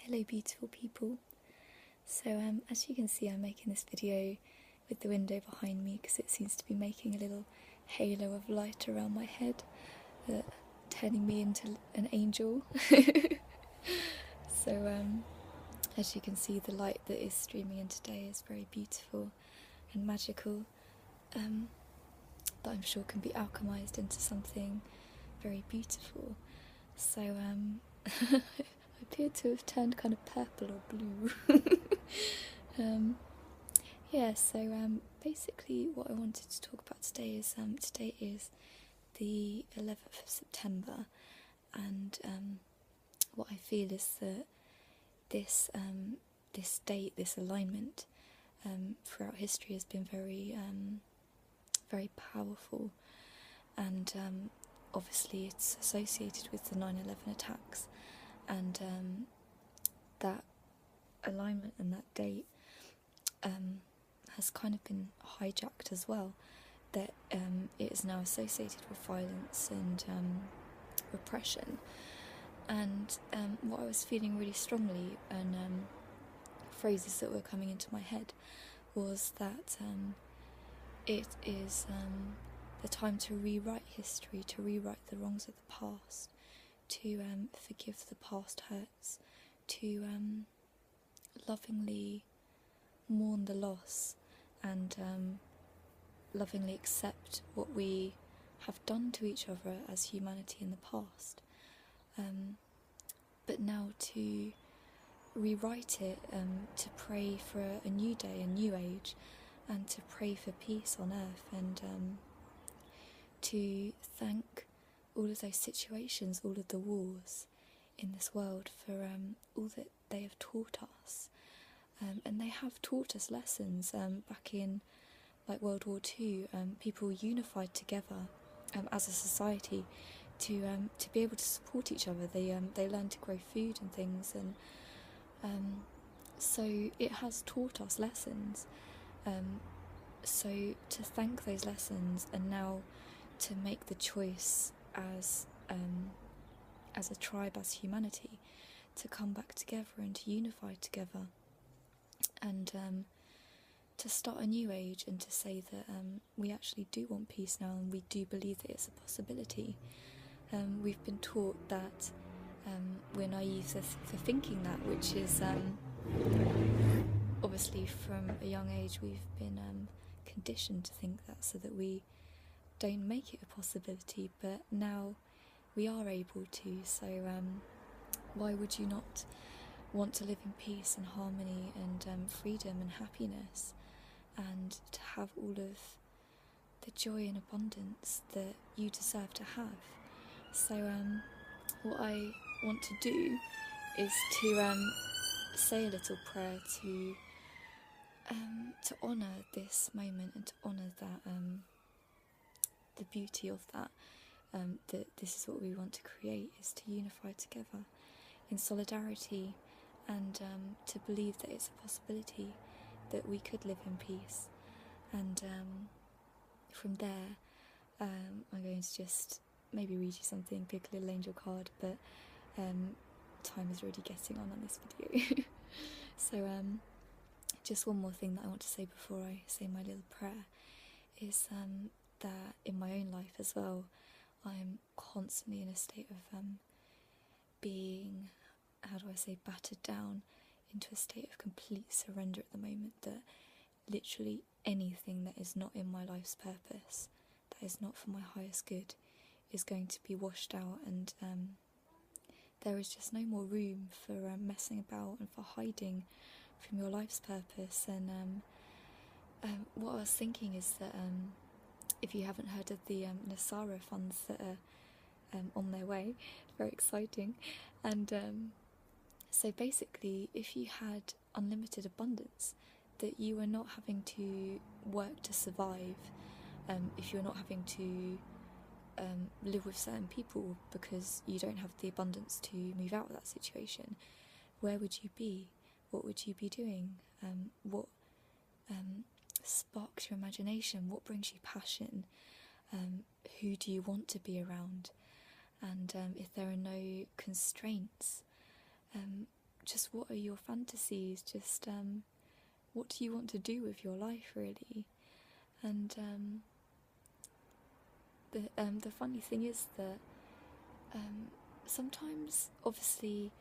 Hello beautiful people. So as you can see, I'm making this video with the window behind me because it seems to be making a little halo of light around my head, turning me into an angel. So as you can see, the light that is streaming in today is very beautiful and magical, that I'm sure can be alchemized into something very beautiful. So I appear to have turned kind of purple or blue. Yeah, so basically what I wanted to talk about today is the 11th of September, and what I feel is that this date, this alignment, throughout history has been very powerful, and obviously it's associated with the 9/11 attacks, and that alignment and that date has kind of been hijacked as well, that it is now associated with violence and repression. And what I was feeling really strongly, and phrases that were coming into my head, was that it is the time to rewrite history, to rewrite the wrongs of the past, to forgive the past hurts, to lovingly mourn the loss, and lovingly accept what we have done to each other as humanity in the past, but now to rewrite it, to pray for a new day, a new age, and to pray for peace on earth, and to thank all of those situations, all of the wars in this world, for all that they have taught us. And they have taught us lessons. Back in like World War II, people unified together as a society to be able to support each other. They learned to grow food and things, and so it has taught us lessons. So to thank those lessons, and now to make the choice as a tribe, as humanity, to come back together and to unify together, and to start a new age, and to say that we actually do want peace now, and we do believe that it's a possibility. We've been taught that we're naive for thinking that, which is obviously from a young age we've been conditioned to think that, so that we don't make it a possibility. But now we are able to, so why would you not want to live in peace and harmony and freedom and happiness, and to have all of the joy and abundance that you deserve to have? So what I want to do is to say a little prayer to honour this moment, and to honour that the beauty of that, that this is what we want to create, is to unify together in solidarity, and to believe that it's a possibility that we could live in peace. And from there, I'm going to just maybe read you something, pick a little angel card, but time is already getting on this video. So just one more thing that I want to say before I say my little prayer is that in my own life as well, I'm constantly in a state of being, how do I say, battered down into a state of complete surrender at the moment, that literally anything that is not in my life's purpose, that is not for my highest good, is going to be washed out, and there is just no more room for messing about and for hiding from your life's purpose. And what I was thinking is that if you haven't heard of the Nasara funds that are on their way, very exciting, and so basically if you had unlimited abundance, that you were not having to work to survive, if you're not having to live with certain people because you don't have the abundance to move out of that situation, where would you be? What would you be doing? What sparks your imagination? What brings you passion? Who do you want to be around? And if there are no constraints, just what are your fantasies, just what do you want to do with your life, really. And the funny thing is that sometimes, obviously,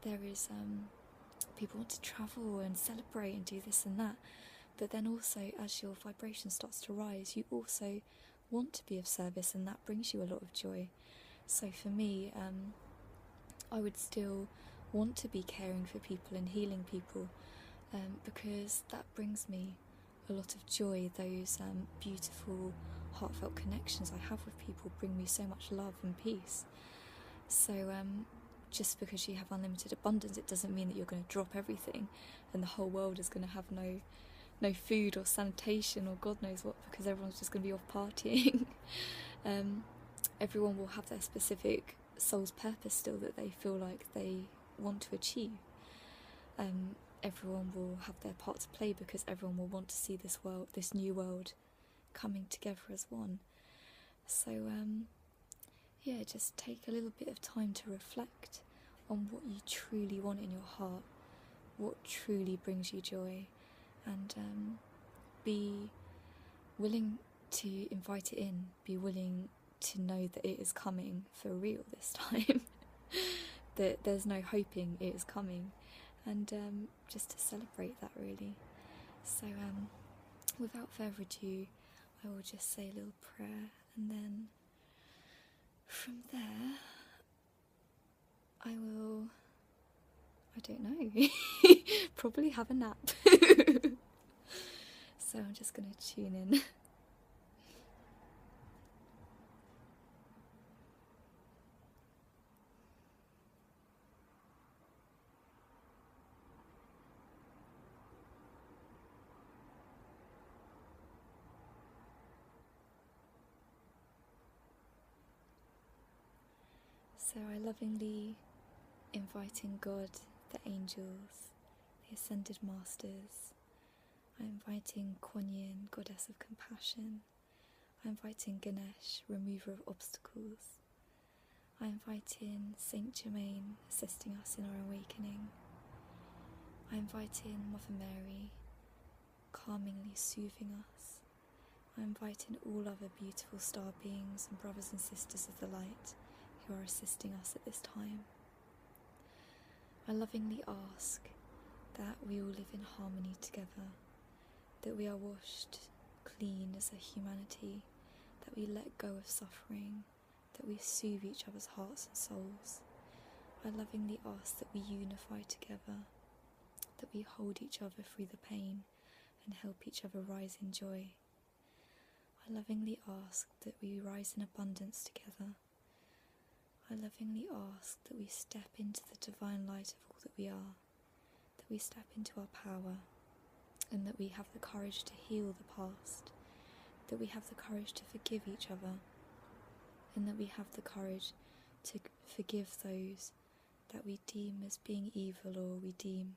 there is people want to travel and celebrate and do this and that, but then also, as your vibration starts to rise, you also want to be of service, and that brings you a lot of joy. So for me, I would still want to be caring for people and healing people, because that brings me a lot of joy. Those beautiful, heartfelt connections I have with people bring me so much love and peace. So just because you have unlimited abundance, it doesn't mean that you're going to drop everything and the whole world is going to have no food or sanitation or God knows what, because everyone's just going to be off partying. Everyone will have their specific soul's purpose still that they feel like they want to achieve. Everyone will have their part to play, because everyone will want to see this new world coming together as one. So yeah, just take a little bit of time to reflect on what you truly want in your heart, what truly brings you joy, and be willing to invite it in, be willing to know that it is coming for real this time, that there's no hoping it is coming, and just to celebrate that, really. So without further ado, I will just say a little prayer, and then from there I don't know, probably have a nap. So I'm just going to tune in. So I lovingly inviting God, the angels, the ascended masters. I'm inviting Kuan Yin, goddess of compassion. I'm inviting Ganesh, remover of obstacles. I'm inviting Saint Germain, assisting us in our awakening. I'm inviting Mother Mary, calmingly soothing us. I'm inviting all other beautiful star beings and brothers and sisters of the light who are assisting us at this time. I lovingly ask that we all live in harmony together, that we are washed clean as a humanity, that we let go of suffering, that we soothe each other's hearts and souls. I lovingly ask that we unify together, that we hold each other through the pain and help each other rise in joy. I lovingly ask that we rise in abundance together. I lovingly ask that we step into the divine light of all that we are, that we step into our power, and that we have the courage to heal the past, that we have the courage to forgive each other, and that we have the courage to forgive those that we deem as being evil, or we deem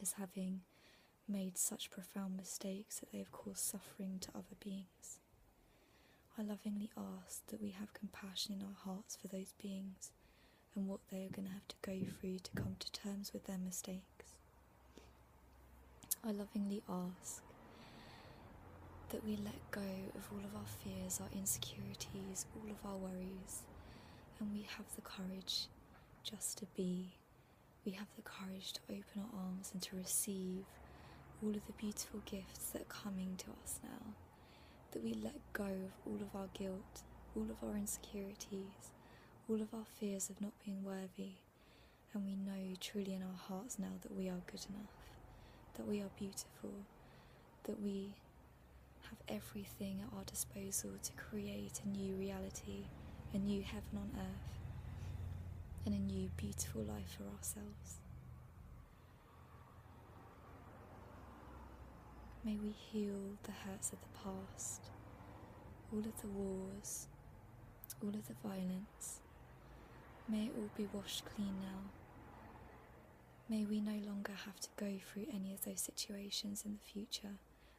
as having made such profound mistakes that they have caused suffering to other beings. I lovingly ask that we have compassion in our hearts for those beings and what they are going to have to go through to come to terms with their mistakes. I lovingly ask that we let go of all of our fears, our insecurities, all of our worries, and we have the courage just to be. We have the courage to open our arms and to receive all of the beautiful gifts that are coming to us now. That we let go of all of our guilt, all of our insecurities, all of our fears of not being worthy, and we know truly in our hearts now that we are good enough, that we are beautiful, that we have everything at our disposal to create a new reality, a new heaven on earth, and a new beautiful life for ourselves. May we heal the hurts of the past, all of the wars, all of the violence. May it all be washed clean now. May we no longer have to go through any of those situations in the future,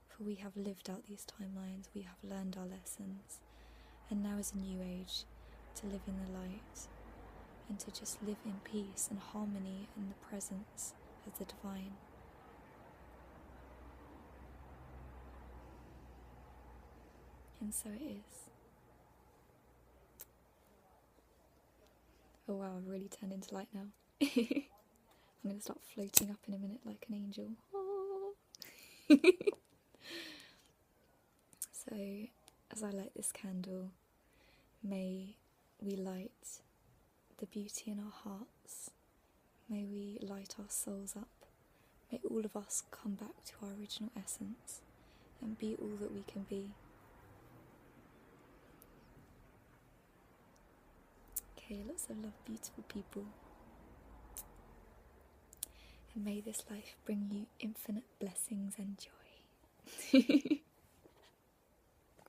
for we have lived out these timelines, we have learned our lessons, and now is a new age to live in the light and to just live in peace and harmony in the presence of the divine. And so it is. Oh wow, I've really turned into light now. I'm going to start floating up in a minute like an angel. So, as I light this candle, may we light the beauty in our hearts. May we light our souls up. May all of us come back to our original essence and be all that we can be. Okay, lots of love, beautiful people. And may this life bring you infinite blessings and joy.